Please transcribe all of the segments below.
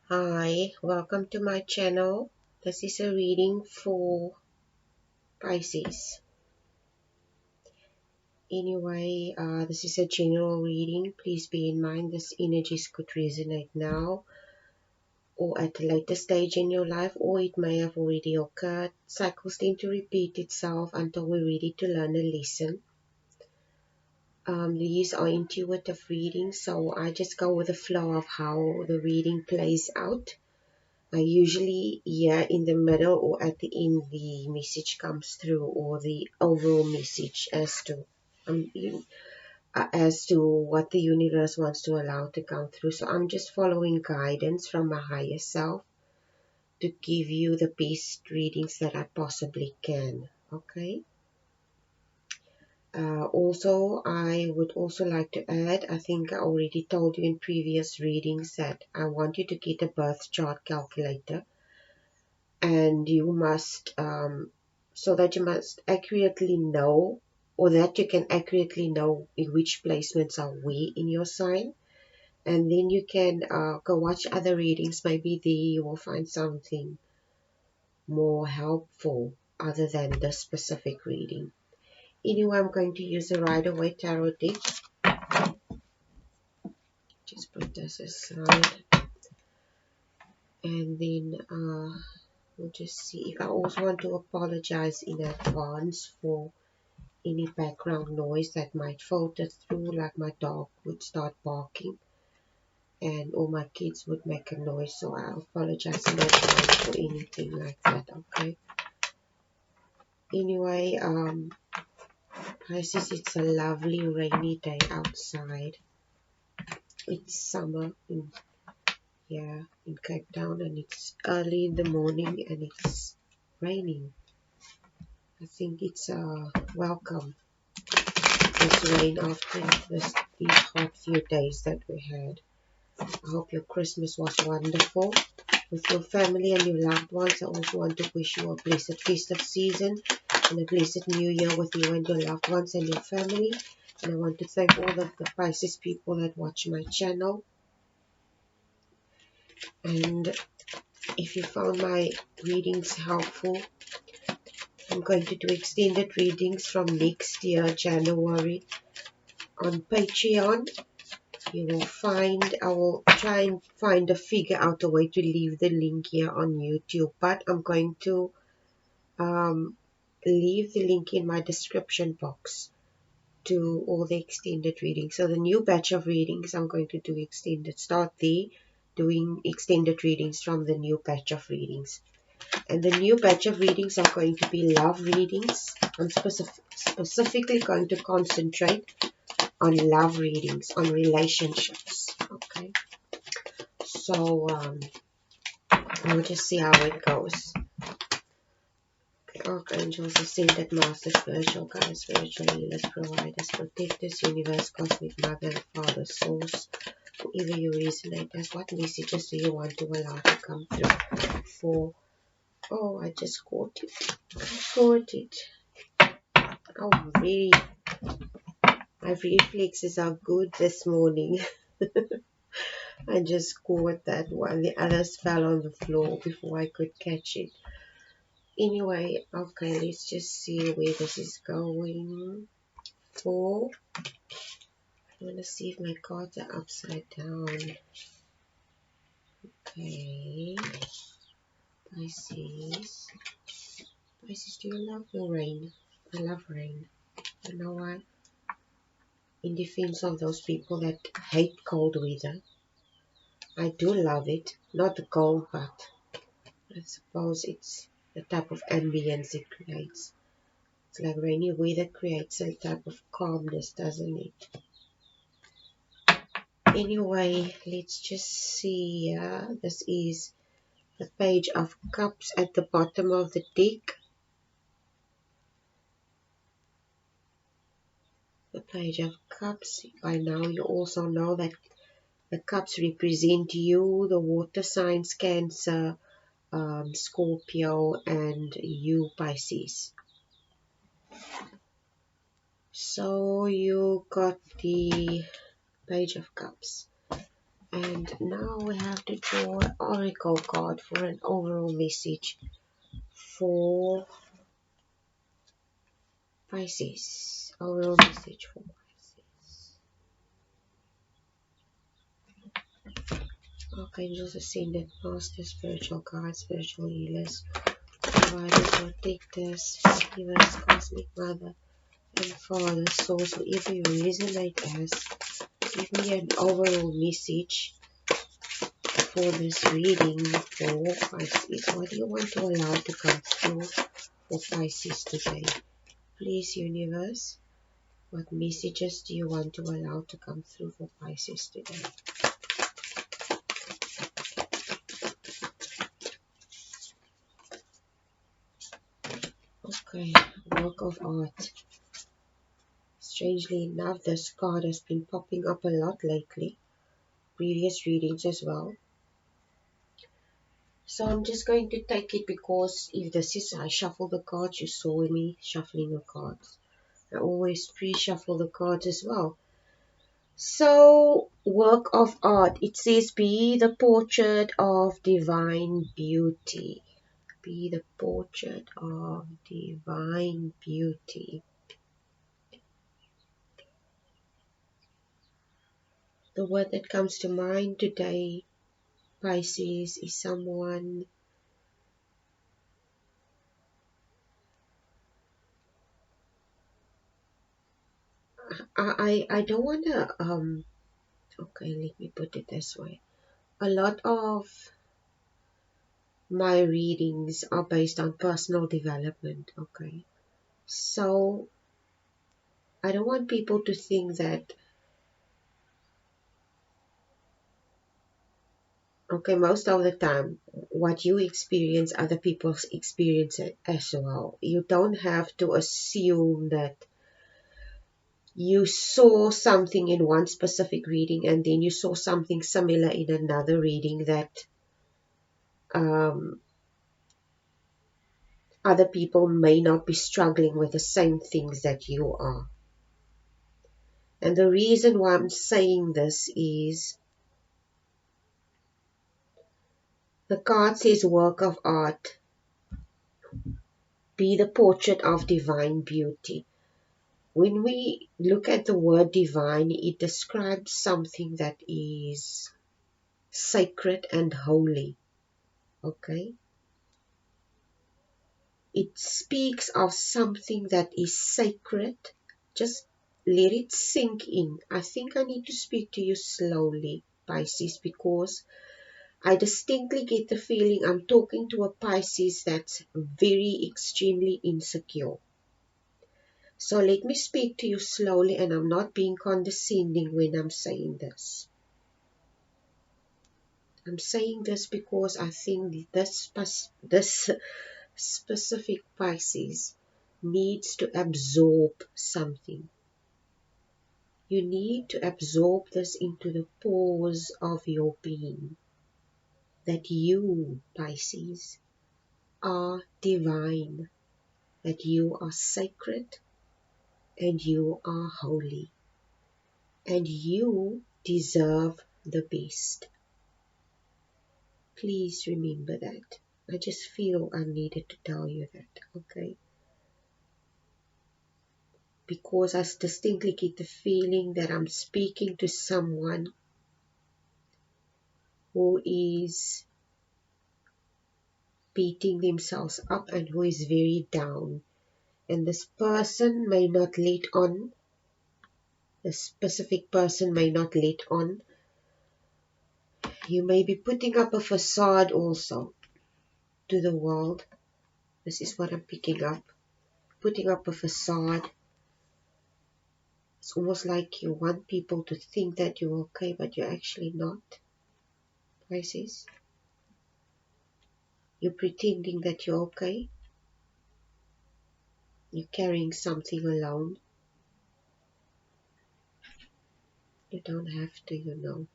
Hi, welcome to my channel. This is a reading for Pisces. Anyway, this is a general reading. Please bear in mind this energies could resonate now or at a later stage in your life, or it may have already occurred. Cycles tend to repeat itself until we're ready to learn a lesson. These are intuitive readings, so I just go with the flow of how the reading plays out. Usually here in the middle or at the end the message comes through, or the overall message as to what the universe wants to allow to come through. So I'm just following guidance from my higher self to give you the best readings that I possibly can. Okay. Also, I would also like to add, I think I already told you in previous readings that I want you to get a birth chart calculator. And you must, so that you must accurately know, or that you can accurately know in which placements are where in your sign. And then you can go watch other readings. Maybe there you will find something more helpful other than the specific reading. Anyway, I'm going to use the Rider-Waite Tarot deck. Just put this aside. And then we'll just see. If I also want to apologize in advance for any background noise that might filter through, like my dog would start barking and all my kids would make a noise, so I apologize in advance for anything like that. Okay. Anyway, Pisces, it's a lovely rainy day outside. It's summer in Cape Town, and it's early in the morning and it's raining. I think it's welcome, this rain after these hot few days that we had. I hope your Christmas was wonderful with your family and your loved ones. I also want to wish you a blessed festive season and a blessed new year with you and your loved ones and your family. And I want to thank all of the Pisces people that watch my channel. And if you found my readings helpful, I'm going to do extended readings from next year, January, on Patreon. You will find, I will try and figure out a way to leave the link here on YouTube, but I'm going to leave the link in my description box to all the extended readings. So the new batch of readings, I'm going to do extended, start there doing extended readings from the new batch of readings. And the new batch of readings are going to be love readings. I'm specifically going to concentrate on love readings, on relationships. Okay. So we'll just see how it goes. Archangels, ascended masters, spiritual guides, spiritual healers, providers, protectors, universe, cosmic mother, father, source, whoever you resonate as. What messages do you want to allow to come through for? Oh, I just caught it. I caught it. Oh, really? My reflexes are good this morning. I just caught that one. The others fell on the floor before I could catch it. Anyway, okay, let's just see where this is going. I want to see if my cards are upside down. Okay. Pisces. Pisces, do you love the rain? I love rain. You know why? In defense of those people that hate cold weather, I do love it. Not the cold, but I suppose it's the type of ambience it creates. It's like rainy weather creates a type of calmness, doesn't it? Anyway, let's just see. This is the Page of Cups at the bottom of the deck. The Page of Cups. By now you also know that the cups represent you, the water signs, Cancer, Scorpio, and you, Pisces. So you got the Page of Cups. And now we have to draw an oracle card for an overall message for Pisces. Overall message for Pisces. Archangels, Ascended Masters, Spiritual Guides, Spiritual Healers, Providers, Protectors, Universe, Cosmic Mother, and Father, Source, whoever you resonate as, give me an overall message for this reading for Pisces. What do you want to allow to come through for Pisces today? Please, Universe, what messages do you want to allow to come through for Pisces today? Okay, work of art. Strangely enough, this card has been popping up a lot lately. Previous readings as well. So I'm just going to take it because if this is, I shuffle the cards, you saw me shuffling the cards. I always pre-shuffle the cards as well. So, work of art. It says, be the portrait of divine beauty. Be the portrait of divine beauty. The word that comes to mind today, Pisces, is someone I don't want to okay, let me put it this way. A lot of my readings are based on personal development, okay? So I don't want people to think that, okay, most of the time what you experience, other people experience it as well. You don't have to assume that you saw something in one specific reading and then you saw something similar in another reading that other people may not be struggling with the same things that you are. And the reason why I'm saying this is the card says work of art, be the portrait of divine beauty. When we look at the word divine, it describes something that is sacred and holy, okay? It speaks of something that is sacred. Just let it sink in. I think I need to speak to you slowly, Pisces, because I distinctly get the feeling I'm talking to a Pisces that's very extremely insecure. So let me speak to you slowly, and I'm not being condescending when I'm saying this. I'm saying this because I think this specific Pisces needs to absorb something. You need to absorb this into the pores of your being. That you, Pisces, are divine. That you are sacred and you are holy. And you deserve the best. Please remember that. I just feel I needed to tell you that, okay? Because I distinctly get the feeling that I'm speaking to someone who is beating themselves up and who is very down. And this person may not let on. The specific person may not let on. You may be putting up a facade also to the world. This is what I'm picking up. Putting up a facade. It's almost like you want people to think that you're okay, but you're actually not. Pisces. You're pretending that you're okay. You're carrying something alone. You don't have to, you know.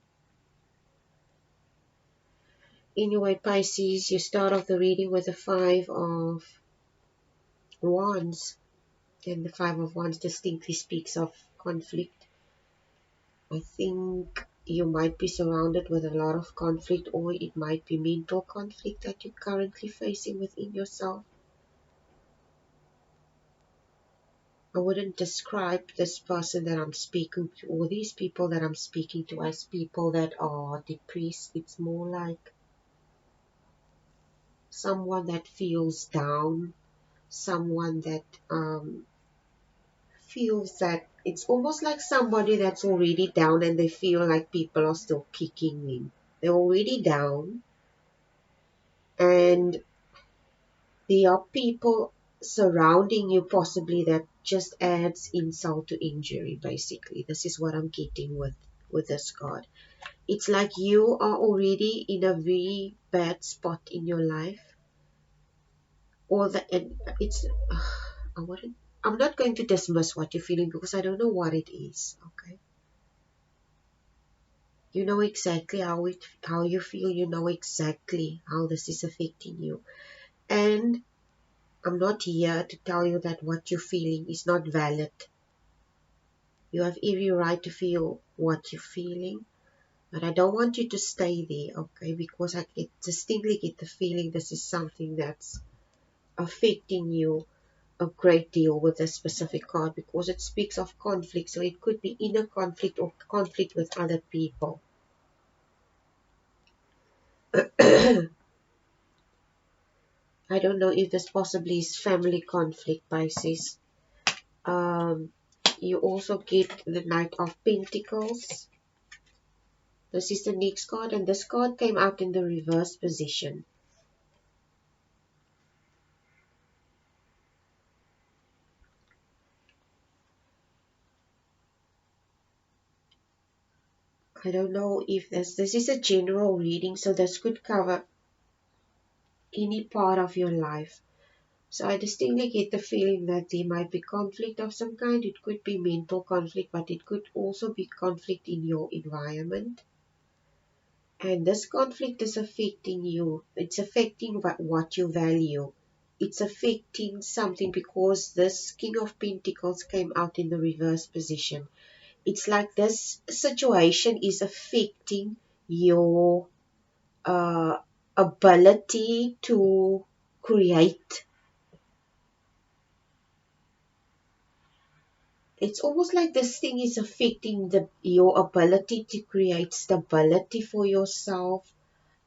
Anyway, Pisces, you start off the reading with the Five of Wands. And the Five of Wands distinctly speaks of conflict. I think you might be surrounded with a lot of conflict, or it might be mental conflict that you're currently facing within yourself. I wouldn't describe this person that I'm speaking to, or these people that I'm speaking to, as people that are depressed. It's more like someone that feels down, someone that feels that it's almost like somebody that's already down and they feel like people are still kicking them. They're already down, and there are people surrounding you possibly that just adds insult to injury. Basically, this is what I'm getting with this card. It's like you are already in a very bad spot in your life, or that it's I wouldn't I'm not going to dismiss what you're feeling because I don't know what it is. Okay, you know exactly how you feel. You know exactly how this is affecting you, and I'm not here to tell you that what you're feeling is not valid. You have every right to feel what you're feeling, but I don't want you to stay there, okay? Because I distinctly get the feeling this is something that's affecting you a great deal with this specific card, because it speaks of conflict. So it could be inner conflict or conflict with other people. I don't know if this possibly is family conflict, Pisces. Um, you also get the Knight of Pentacles. This is the next card, and this card came out in the reverse position. I don't know if this is a general reading, so this could cover any part of your life. So I distinctly get the feeling that there might be conflict of some kind. It could be mental conflict, but it could also be conflict in your environment. And this conflict is affecting you. It's affecting what you value. It's affecting something, because this King of Pentacles came out in the reverse position. It's like this situation is affecting your ability to create. It's almost like this thing is affecting your ability to create stability for yourself.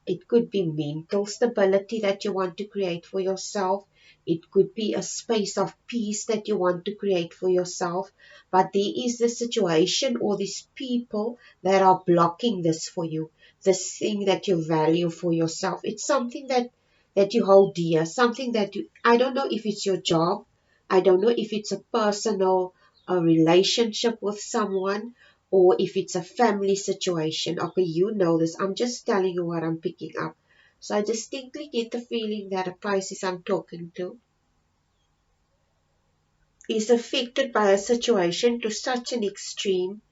It could be mental stability that you want to create for yourself. It could be a space of peace that you want to create for yourself. But there is this situation or these people that are blocking this for you. This thing that you value for yourself. It's something that you hold dear. Something that I don't know if it's your job. I don't know if it's a personal relationship with someone, or if it's a family situation. Okay, you know this. I'm just telling you what I'm picking up. So I distinctly get the feeling that a Pisces I'm talking to is affected by a situation to such an extreme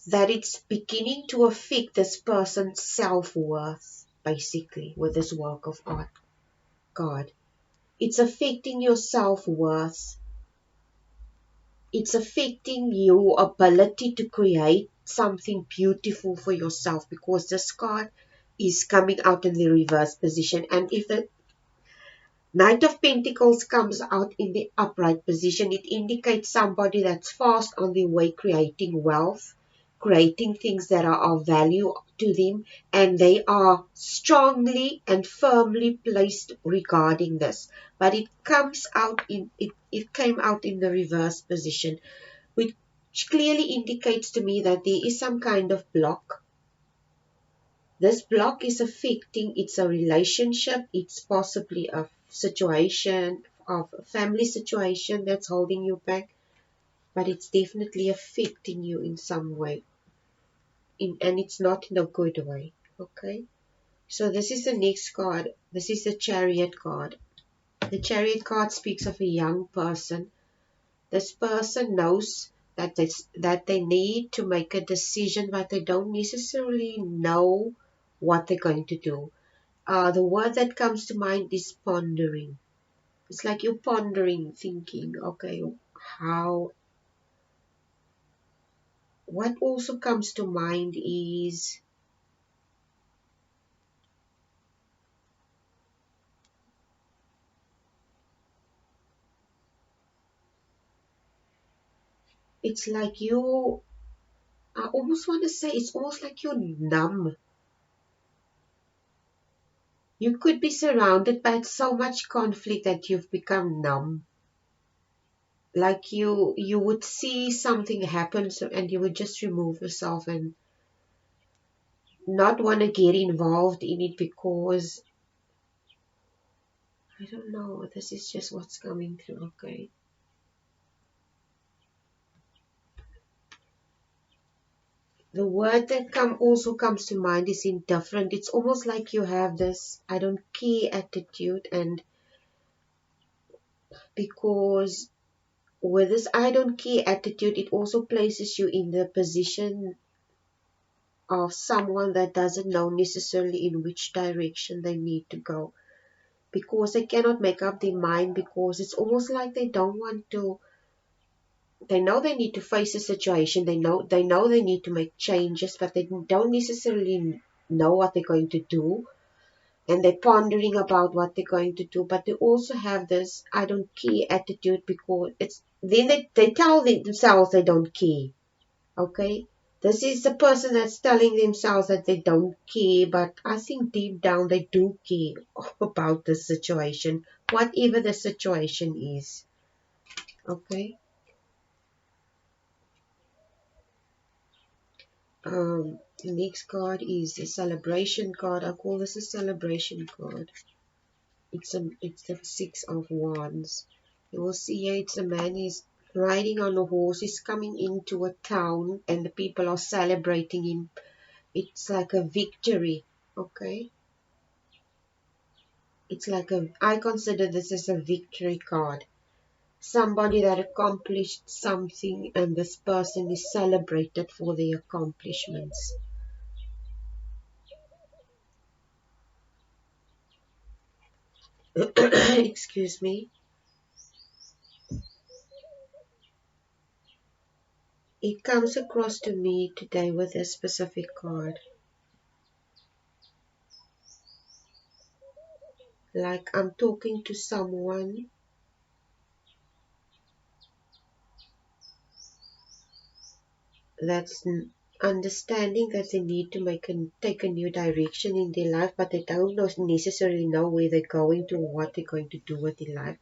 that it's beginning to affect this person's self-worth, basically, with this work of art card. It's affecting your self-worth. It's affecting your ability to create something beautiful for yourself, because this card is coming out in the reverse position. And if the Knight of Pentacles comes out in the upright position, it indicates somebody that's fast on their way creating wealth, creating things that are of value to them, and they are strongly and firmly placed regarding this. But it comes out it came out in the reverse position, which clearly indicates to me that there is some kind of block. This block is affecting, it's a relationship, it's possibly a situation, of a family situation that's holding you back, but it's definitely affecting you in some way, and it's not in a good way. Okay, so this is the next card. This is the Chariot card. The Chariot card speaks of a young person. This person knows that they need to make a decision, but they don't necessarily know what they're going to do. The word that comes to mind is pondering. It's like you're pondering, thinking, okay, how what also comes to mind is it's like you, I almost want to say it's almost like you're numb. You could be surrounded by so much conflict that you've become numb. Like you would see something happen, and you would just remove yourself and not want to get involved in it because I don't know. This is just what's coming through. Okay. The word that also comes to mind is indifferent. It's almost like you have this I don't care attitude, and because with this I don't care attitude, it also places you in the position of someone that doesn't know necessarily in which direction they need to go, because they cannot make up their mind, because it's almost like they don't want to. They know they need to face a situation, they know they need to make changes, but they don't necessarily know what they're going to do, and they're pondering about what they're going to do, but they also have this I don't care attitude, because it's then they tell themselves they don't care. Okay, this is the person that's telling themselves that they don't care, but I think deep down they do care about the situation, whatever the situation is. Okay. The next card is the celebration card. I call this a celebration card. It's the Six of Wands. You will see here it's a man. He's riding on a horse. He's coming into a town, and the people are celebrating him. It's like a victory. Okay. It's like I consider this as a victory card. Somebody that accomplished something, and this person is celebrated for their accomplishments. Excuse me. It comes across to me today with a specific card. Like I'm talking to someone that's understanding that they need to take a new direction in their life, but they don't necessarily know where they're going to, what they're going to do with their life.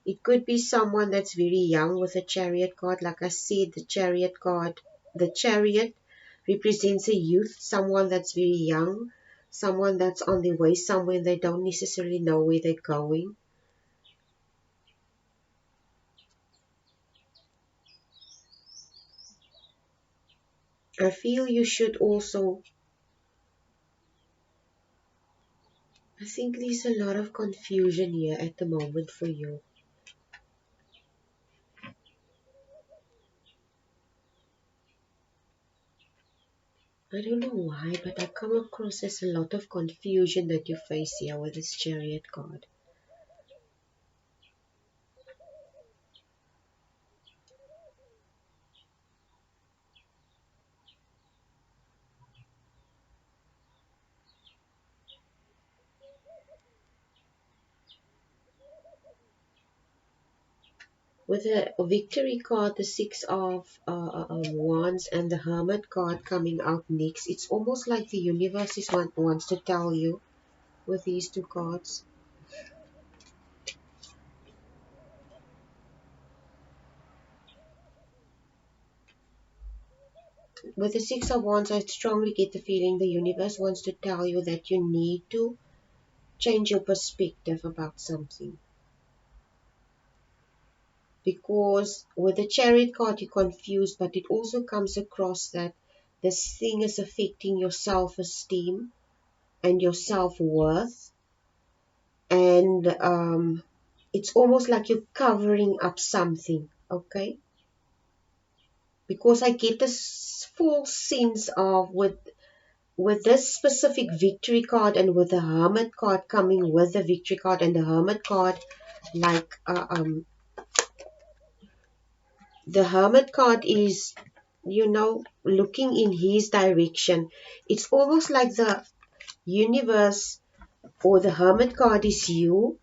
It could be someone that's very young with a Chariot card. Like I said, the Chariot card, the Chariot represents a youth, someone that's very young, someone that's on their way somewhere. They don't necessarily know where they're going. I feel you should also, I think there's a lot of confusion here at the moment for you. I don't know why, but I come across as a lot of confusion that you face here with this Chariot card. With the Victory card, the Six of Wands, and the Hermit card coming out next, it's almost like the universe wants to tell you with these two cards. With the Six of Wands, I strongly get the feeling the universe wants to tell you that you need to change your perspective about something. Because with the Chariot card you're confused, but it also comes across that this thing is affecting your self-esteem and your self-worth, and it's almost like you're covering up something. Okay, because I get this full sense of with this specific Victory card, and with the Hermit card coming with the Victory card, and the Hermit card, like the Hermit card is you know, looking in his direction. It's almost like the universe or the Hermit card is you,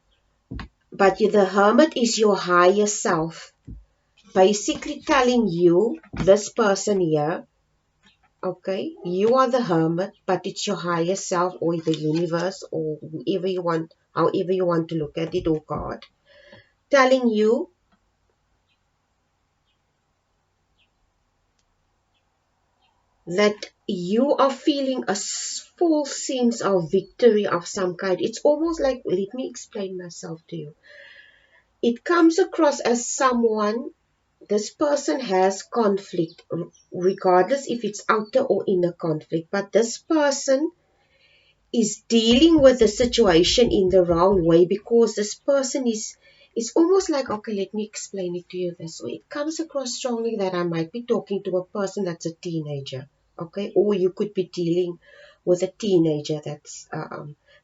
but the Hermit is your higher self. Basically telling you, this person here, okay, you are the Hermit, but it's your higher self or the universe or whoever you want, however you want to look at it, or God, telling you that you are feeling a full sense of victory of some kind. It's almost like, let me explain myself to you. It comes across as someone, this person has conflict, regardless if it's outer or inner conflict, but this person is dealing with the situation in the wrong way, because this person is, it's almost like, okay, let me explain it to you this way. It comes across strongly that I might be talking to a person that's a teenager, okay, or you could be dealing with a teenager that's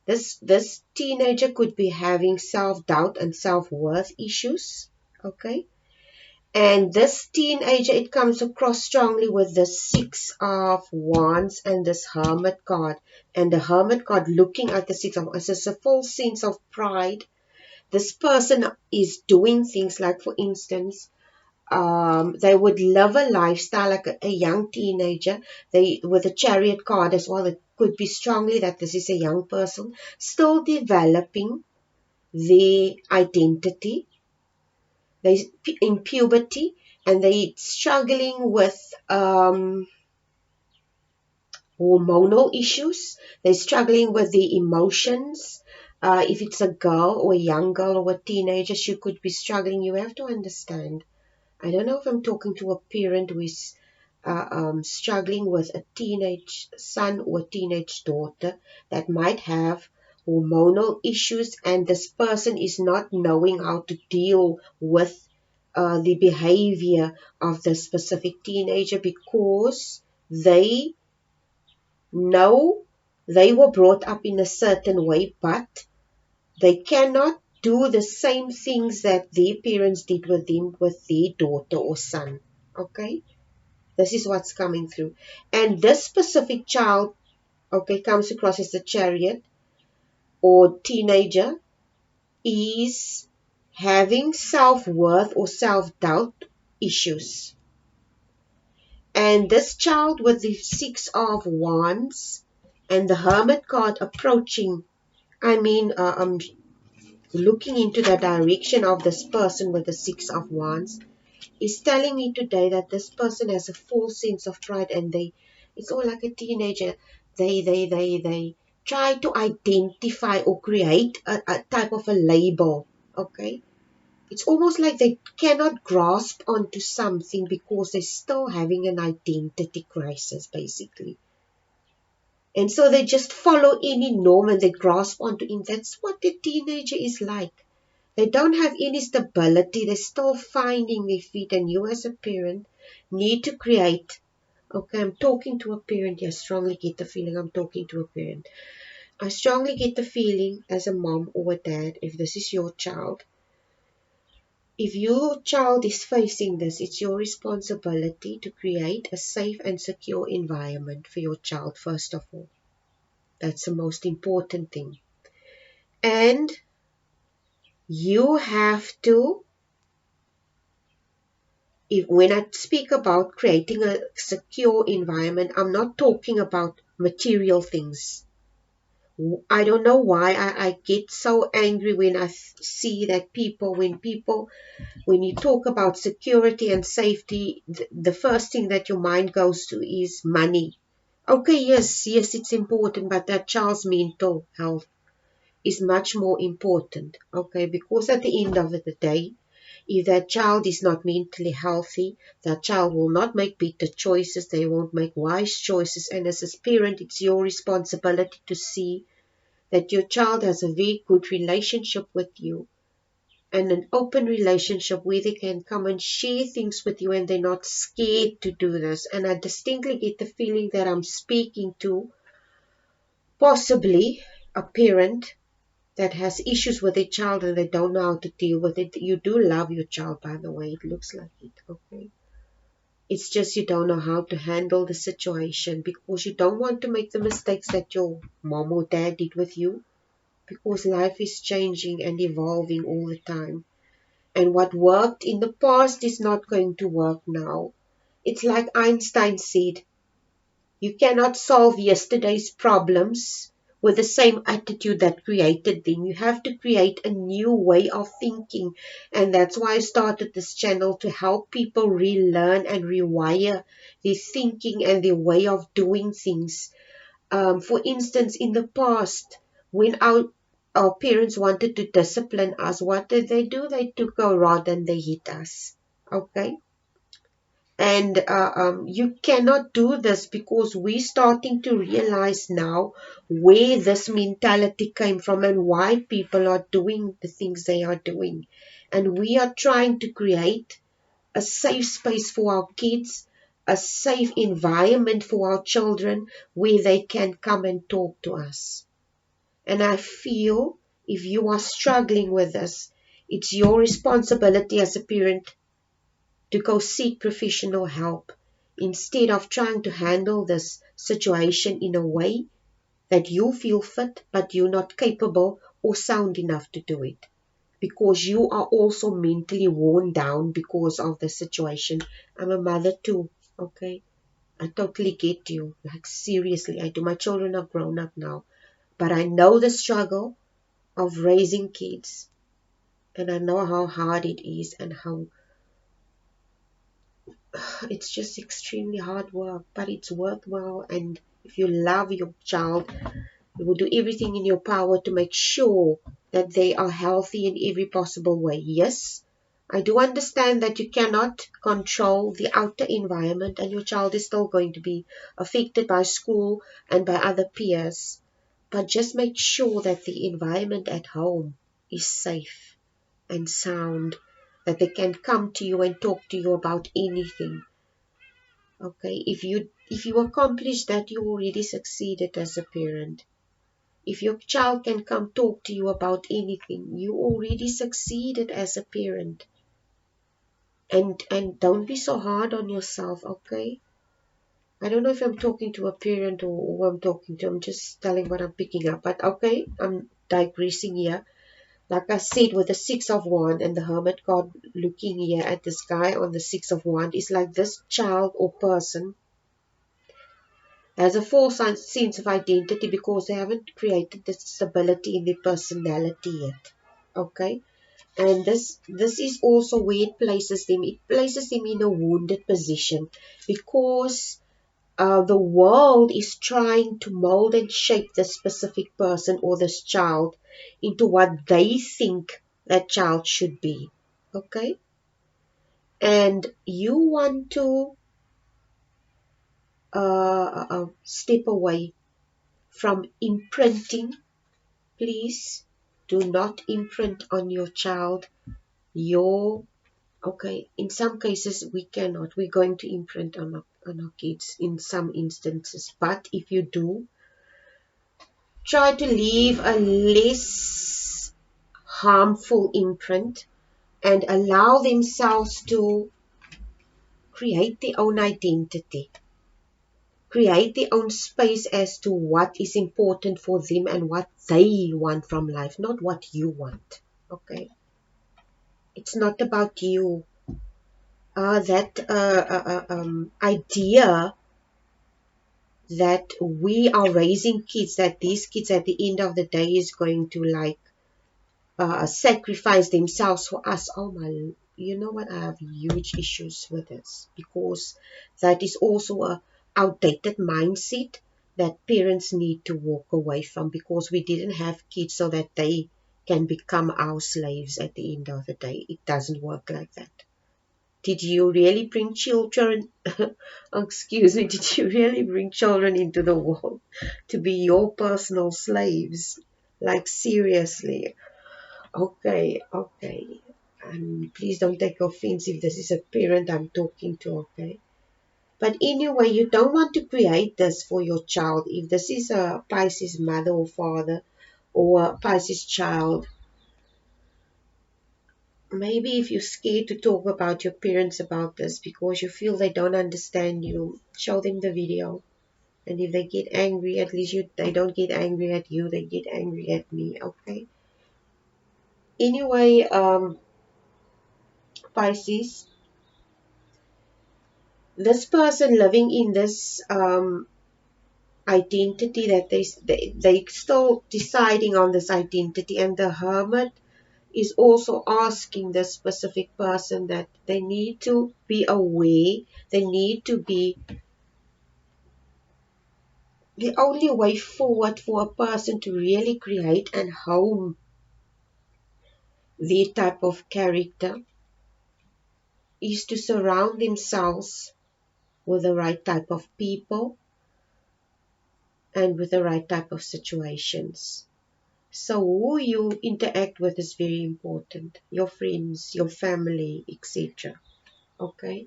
this teenager could be having self-doubt and self-worth issues, okay. And this teenager, it comes across strongly with the Six of Wands and this Hermit card. And the Hermit card looking at the Six of Wands, it's a full sense of pride. This person is doing things like, for instance, they would live a lifestyle like a young teenager. They, with the Chariot card as well, it could be strongly that this is a young person still developing their identity. They in puberty, and they struggling with hormonal issues. They're struggling with the emotions. If it's a girl or a young girl or a teenager, she could be struggling. You have to understand. I don't know if I'm talking to a parent who is struggling with a teenage son or a teenage daughter that might have hormonal issues, and this person is not knowing how to deal with the behavior of the specific teenager, because they know they were brought up in a certain way, but they cannot do the same things that their parents did with them, with their daughter or son. Okay? This is what's coming through. And this specific child, okay, comes across as a Chariot or teenager, is having self-worth or self-doubt issues. And this child with the Six of Wands and the Hermit card approaching, looking into the direction of this person with the Six of Wands, is telling me today that this person has a full sense of pride, and it's all like a teenager. They try to identify or create a type of a label, okay? It's almost like they cannot grasp onto something because they're still having an identity crisis, basically. And so they just follow any norm and they grasp onto it. That's what the teenager is like. They don't have any stability. They're still finding their feet. And you as a parent need to create. Okay, I'm talking to a parent. I strongly get the feeling I'm talking to a parent. I strongly get the feeling as a mom or a dad, if this is your child, if your child is facing this, it's your responsibility to create a safe and secure environment for your child, first of all. That's the most important thing. And you have to, when I speak about creating a secure environment, I'm not talking about material things. I don't know why I get so angry when I see that when you talk about security and safety, the first thing that your mind goes to is money. Okay, yes, it's important, but that child's mental health is much more important, okay, because at the end of the day, if that child is not mentally healthy, that child will not make better choices, they won't make wise choices, and as a parent, it's your responsibility to see that your child has a very good relationship with you, and an open relationship where they can come and share things with you and they're not scared to do this. And I distinctly get the feeling that I'm speaking to possibly a parent that has issues with their child and they don't know how to deal with it. You do love your child, by the way. It looks like it, okay? It's just you don't know how to handle the situation because you don't want to make the mistakes that your mom or dad did with you, because life is changing and evolving all the time. And what worked in the past is not going to work now. It's like Einstein said, you cannot solve yesterday's problems with the same attitude that created them. You have to create a new way of thinking. And that's why I started this channel, to help people relearn and rewire their thinking and their way of doing things. For instance, in the past, when our parents wanted to discipline us, what did they do? They took a rod and they hit us. Okay? And you cannot do this, because we're starting to realize now where this mentality came from and why people are doing the things they are doing. And we are trying to create a safe space for our kids, a safe environment for our children where they can come and talk to us. And I feel if you are struggling with this, it's your responsibility as a parent to go seek professional help, instead of trying to handle this situation in a way that you feel fit but you're not capable or sound enough to do it, because you are also mentally worn down because of the situation. I'm a mother too, okay? I totally get you. Like, seriously, I do. My children are grown up now, but I know the struggle of raising kids, and I know how hard it is and how it's just extremely hard work, but it's worthwhile. And if you love your child, you will do everything in your power to make sure that they are healthy in every possible way. Yes, I do understand that you cannot control the outer environment, and your child is still going to be affected by school and by other peers. But just make sure that the environment at home is safe and sound, that they can come to you and talk to you about anything. Okay, if you accomplish that, you already succeeded as a parent. If your child can come talk to you about anything, you already succeeded as a parent. And don't be so hard on yourself, okay? I don't know if I'm talking to a parent or who I'm talking to. I'm just telling what I'm picking up. But okay, I'm digressing here. Like I said, with the Six of Wands and the Hermit card, looking here at this guy on the Six of Wands, is like this child or person has a false sense of identity because they haven't created the stability in their personality yet. Okay? And this is also where it places them. It places them in a wounded position, because the world is trying to mold and shape this specific person or this child into what they think that child should be. Okay? And you want to step away from imprinting. Please do not imprint on your child okay, in some cases we cannot. We're going to imprint on our kids in some instances. But if you do, try to leave a less harmful imprint and allow themselves to create their own identity. Create their own space as to what is important for them and what they want from life, not what you want. Okay? It's not about you. That idea that we are raising kids, that these kids at the end of the day is going to like sacrifice themselves for us. Oh my, you know what? I have huge issues with this, because that is also a outdated mindset that parents need to walk away from, because we didn't have kids so that they can become our slaves at the end of the day. It doesn't work like that. Did you really bring children, excuse me, did you really bring children into the world to be your personal slaves? Like, seriously. Okay, okay. Please don't take offense if this is a parent I'm talking to, okay? But anyway, you don't want to create this for your child. If this is a Pisces mother or father or a Pisces child, Maybe if you're scared to talk about your parents about this because you feel they don't understand you, show them the video. And if they get angry, at least they don't get angry at you, they get angry at me, okay? Anyway, Pisces, this person living in this identity that they still deciding on this identity, and the Hermit is also asking this specific person that they need to be aware, they need to be, the only way forward for a person to really create and hone their type of character is to surround themselves with the right type of people and with the right type of situations. So who you interact with is very important. Your friends, your family, etc. Okay.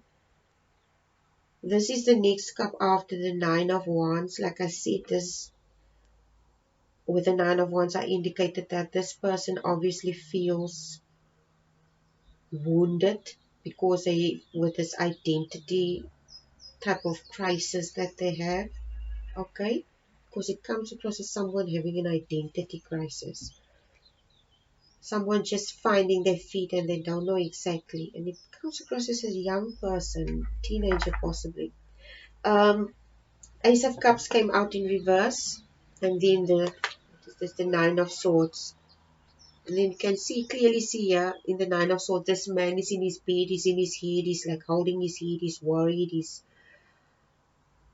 This is the next cup after the Nine of Wands. Like I said, this with the Nine of Wands, I indicated that this person obviously feels wounded because they, with this identity type of crisis that they have. Okay. Because it comes across as someone having an identity crisis. Someone just finding their feet and they don't know exactly. And it comes across as a young person, teenager possibly. Ace of Cups came out in reverse. And then the Nine of Swords. And then you can clearly see here in the Nine of Swords, this man is in his bed, he's in his head, he's like holding his head, he's worried, he's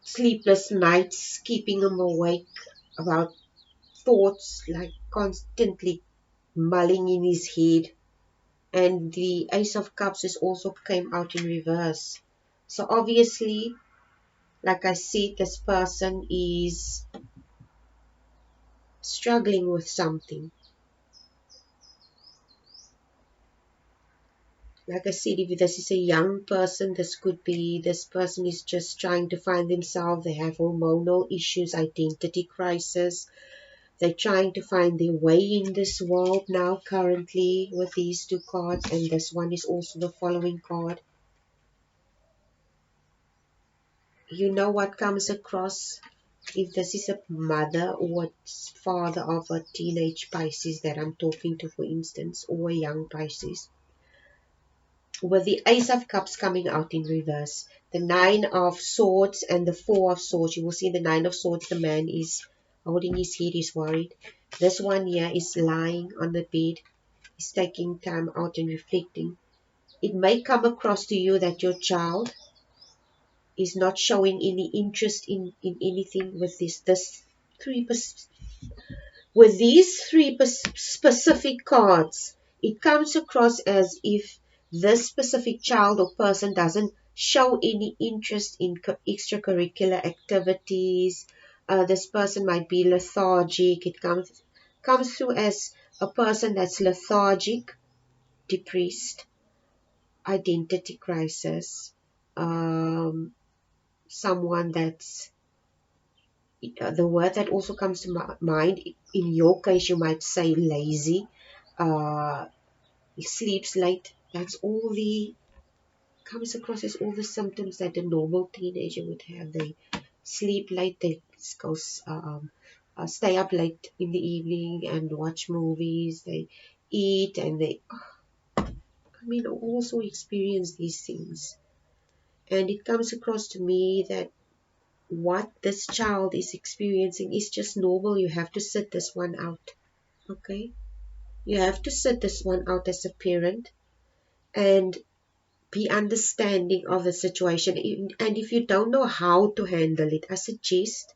sleepless nights, keeping him awake about thoughts, like constantly mulling in his head. And the Ace of Cups is also came out in reverse. So obviously, like I said, this person is struggling with something. Like I said, if this is a young person, this could be, this person is just trying to find themselves. They have hormonal issues, identity crisis. They're trying to find their way in this world now currently with these two cards. And this one is also the following card. You know what comes across? If this is a mother or a father of a teenage Pisces that I'm talking to, for instance, or a young Pisces, with the Ace of Cups coming out in reverse, the Nine of Swords and the Four of Swords, you will see the Nine of Swords, the man is holding his head, he's worried. This one here is lying on the bed, he's taking time out and reflecting. It may come across to you that your child is not showing any interest in anything with these three specific cards. It comes across as if this specific child or person doesn't show any interest in extracurricular activities. This person might be lethargic. It comes through as a person that's lethargic, depressed, identity crisis, someone that's the word that also comes to mind, in your case, you might say lazy, uh, sleeps late. That's all comes across as all the symptoms that a normal teenager would have. They sleep late, they go, stay up late in the evening and watch movies, they eat, and also experience these things. And it comes across to me that what this child is experiencing is just normal. You have to sit this one out. Okay? You have to sit this one out as a parent and be understanding of the situation. And if you don't know how to handle it, I suggest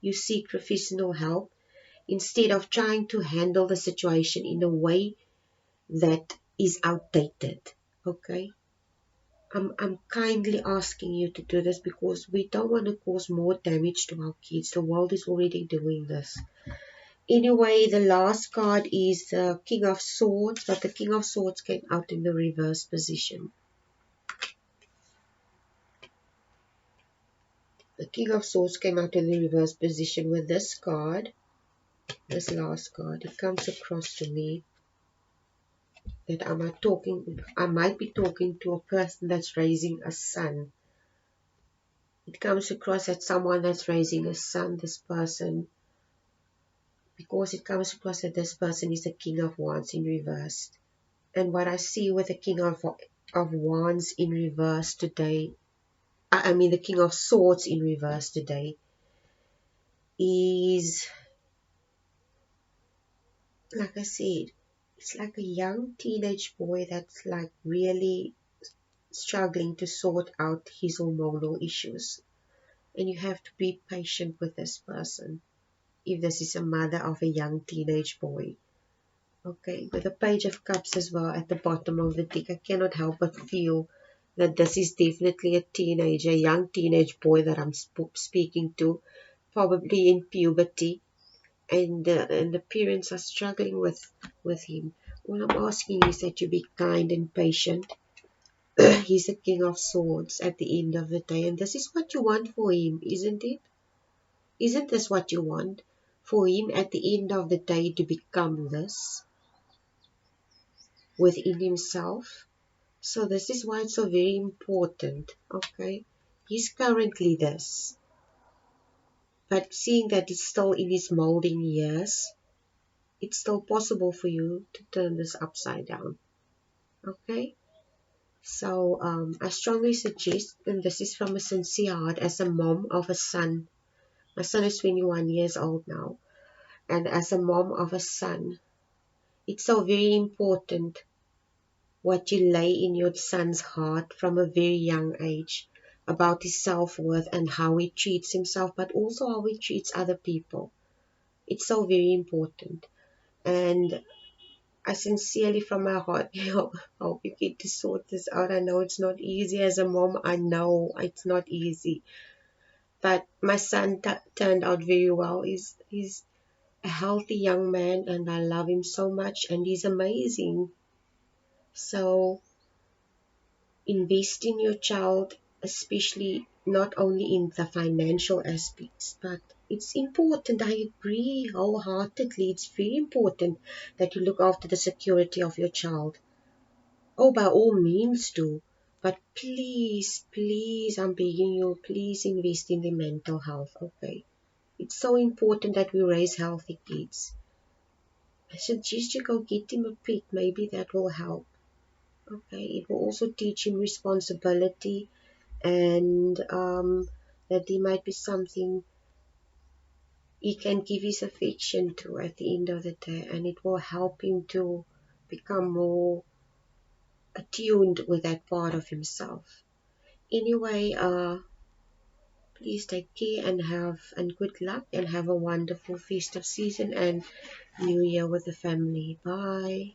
you seek professional help instead of trying to handle the situation in a way that is outdated. Okay? I'm kindly asking you to do this because we don't want to cause more damage to our kids. The world is already doing this. Anyway, the last card is the King of Swords, but the King of Swords came out in the reverse position. The King of Swords came out in the reverse position with this card, this last card. It comes across to me that I might be talking to a person that's raising a son. It comes across as someone that's raising a son, this person, because it comes across that this person is the King of Wands in reverse. And what I see with the King of Wands in reverse today, I mean the King of Swords in reverse today, is, like I said, it's like a young teenage boy that's like really struggling to sort out his hormonal issues. And you have to be patient with this person if this is a mother of a young teenage boy. Okay, with the Page of Cups as well at the bottom of the deck, I cannot help but feel that this is definitely a teenager, young teenage boy that I'm speaking to, probably in puberty, and the parents are struggling with him. All I'm asking is that you be kind and patient. He's the King of Swords at the end of the day, and this is what you want for him, isn't it? Isn't this what you want for him at the end of the day, to become this within himself? So this is why it's so very important, okay? He's currently this, but seeing that it's still in his molding years, it's still possible for you to turn this upside down, okay? So I strongly suggest, and this is from a sincere heart, as a mom of a son. My son is 21 years old now, and as a mom of a son, it's so very important what you lay in your son's heart from a very young age about his self-worth and how he treats himself, but also how he treats other people. It's so very important. And I sincerely from my heart hope you get to sort this out. I know it's not easy as a mom. I know it's not easy. But my son turned out very well. He's a healthy young man, and I love him so much, and he's amazing. So invest in your child, especially not only in the financial aspects, but it's important. I agree wholeheartedly. It's very important that you look after the security of your child. Oh, by all means do. But please, please, I'm begging you, please invest in the mental health, okay? It's so important that we raise healthy kids. I suggest you go get him a pet. Maybe that will help. Okay, it will also teach him responsibility, and that there might be something he can give his affection to at the end of the day, and it will help him to become more attuned with that part of himself. Anyway, please take care and good luck, and have a wonderful festive season and New Year with the family. Bye.